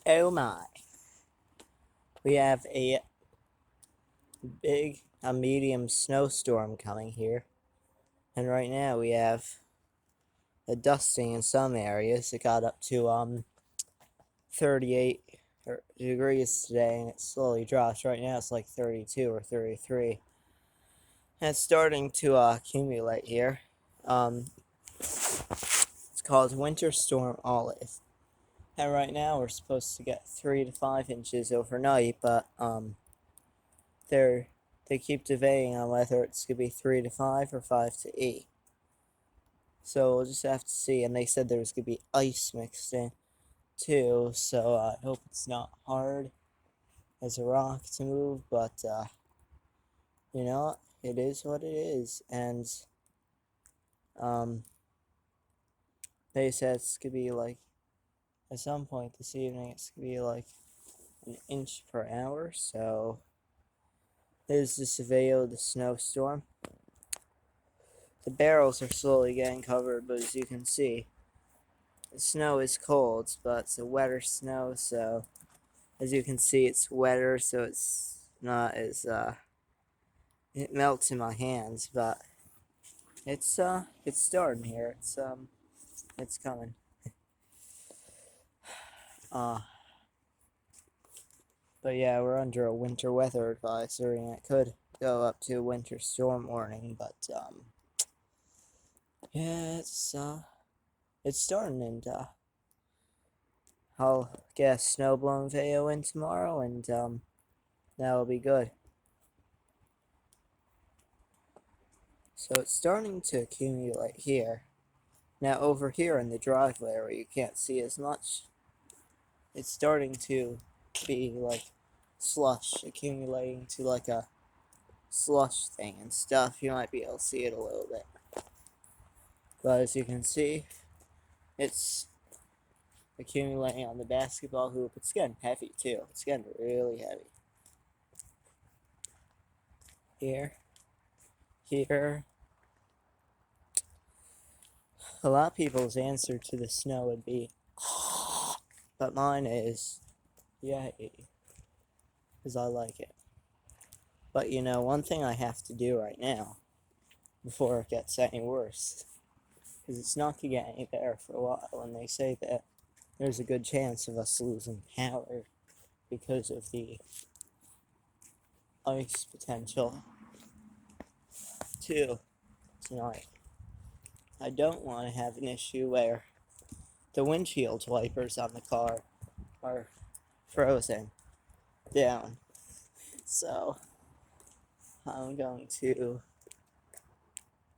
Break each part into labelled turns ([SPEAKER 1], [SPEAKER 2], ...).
[SPEAKER 1] Oh my. We have a medium snowstorm coming here. And right now we have a dusting in some areas. It got up to 38 degrees today, and it slowly drops. Right now it's like 32 or 33. And it's starting to accumulate here. It's called Winter Storm Olive. And right now we're supposed to get 3 to 5 inches overnight, but they keep debating on whether it's gonna be 3 to 5 or 5 to 8. So we'll just have to see. And they said there was gonna be ice mixed in too, so I hope it's not hard as a rock to move, but you know, it is what it is. And they said it's gonna be like at some point this evening it's gonna be like an inch per hour. So there's this video of the snowstorm. The barrels are slowly getting covered, but as you can see, the snow is cold, but it's a wetter snow, so as you can see, it's wetter, so it's not as it melts in my hands, but it's starting here. It's coming. But yeah, we're under a winter weather advisory, and it could go up to a winter storm warning, but yeah, it's starting, and I'll get a snowblowing video in tomorrow, and that'll be good. So it's starting to accumulate here. Now over here in the driveway where you can't see as much, it's starting to be like slush, accumulating to like a slush thing and stuff. You might be able to see it a little bit. But as you can see, it's accumulating on the basketball hoop. It's getting heavy too. It's getting really heavy. Here. A lot of people's answer to the snow would be, but mine is, yay, because I like it. But you know, one thing I have to do right now, before it gets any worse, because it's not going to get any better for a while, and they say that there's a good chance of us losing power because of the ice potential too tonight. I don't want to have an issue where the windshield wipers on the car are frozen down. So I'm going to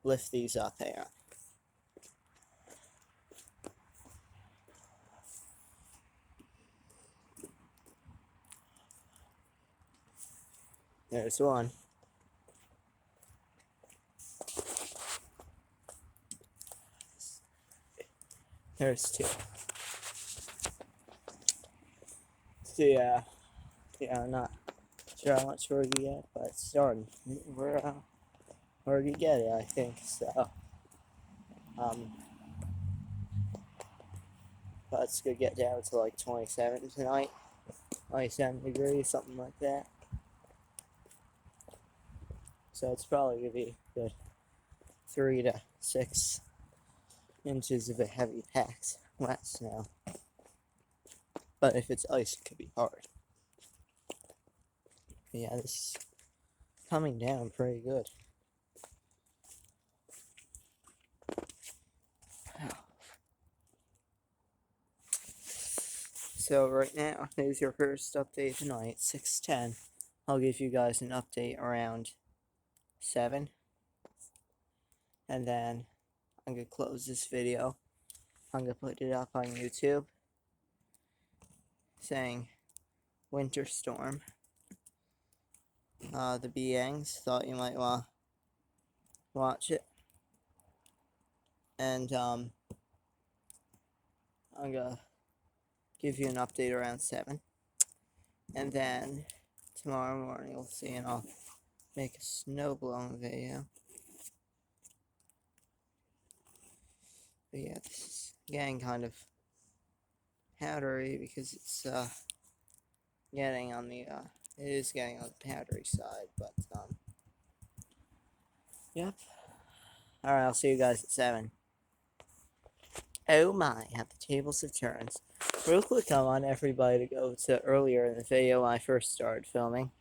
[SPEAKER 1] lift these up here. There's one. There's two. So yeah, I'm not sure how much we're gonna get, but it's starting. We're gonna get it, I think. So but it's gonna get down to like 27 tonight, 27 degrees, something like that. So it's probably gonna be good 3 to 6 inches of a heavy packed wet snow. But if it's ice, it could be hard. But yeah, this is coming down pretty good. So right now, here's your first update tonight, 6:10. I'll give you guys an update around 7. And then I'm going to close this video. I'm going to put it up on YouTube saying Winter Storm. The Beangs thought you might want to watch it. And I'm going to give you an update around 7. And then tomorrow morning we'll see, and I'll make a snowblowing video. But yeah, this is getting kind of powdery because it's getting on the it is getting on the powdery side, but yep. All right, I'll see you guys at 7. Oh my, how the tables have turned. Real quick, I want everybody to go to earlier in the video when I first started filming.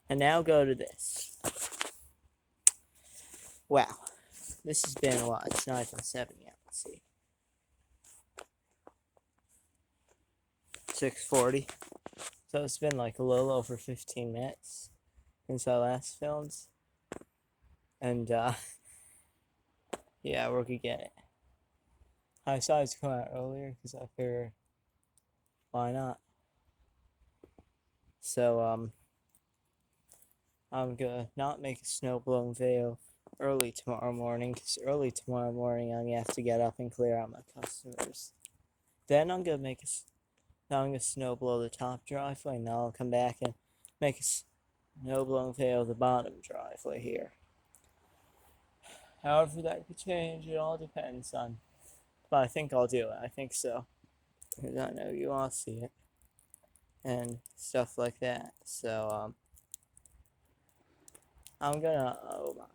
[SPEAKER 1] And now go to this. Wow, this has been a lot. It's not even 7 yet. Let's see. 6:40. So it's been like a little over 15 minutes since I last filmed. And yeah, we're gonna get it. I decided to come out earlier because I figured, why not? So I'm gonna not make a snowblowing video early tomorrow morning because early tomorrow morning I'm gonna have to get up and clear out my customers. Then I'm gonna snowblow the top driveway, and then I'll come back and make a snowblowing video of the bottom driveway here. However that could change, it all depends on, but I think I'll do it. I think so. Because I know you all see it. And stuff like that. So, I'm gonna, oh my.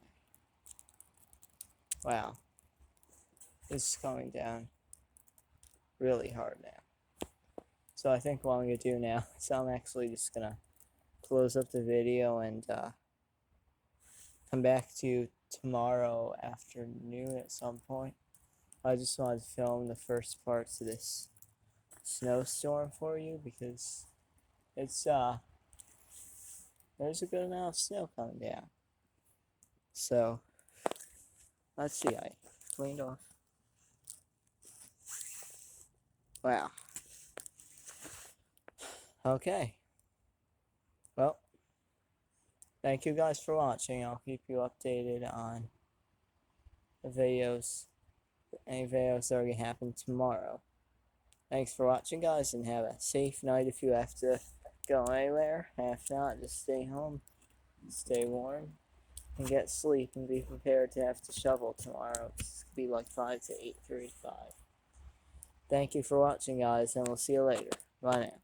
[SPEAKER 1] Wow. This is coming down really hard now. So I think what I'm gonna do now is I'm actually just gonna close up the video and come back to you tomorrow afternoon at some point. I just wanted to film the first parts of this snowstorm for you because it's there's a good amount of snow coming down. So let's see, I cleaned off. Wow. Okay. Well, thank you guys for watching. I'll keep you updated on the videos, any videos that are gonna happen tomorrow. Thanks for watching, guys, and have a safe night if you have to go anywhere. If not, just stay home, stay warm, and get sleep, and be prepared to have to shovel tomorrow. It's gonna be like 5 to 8:35. Thank you for watching, guys, and we'll see you later. Bye now.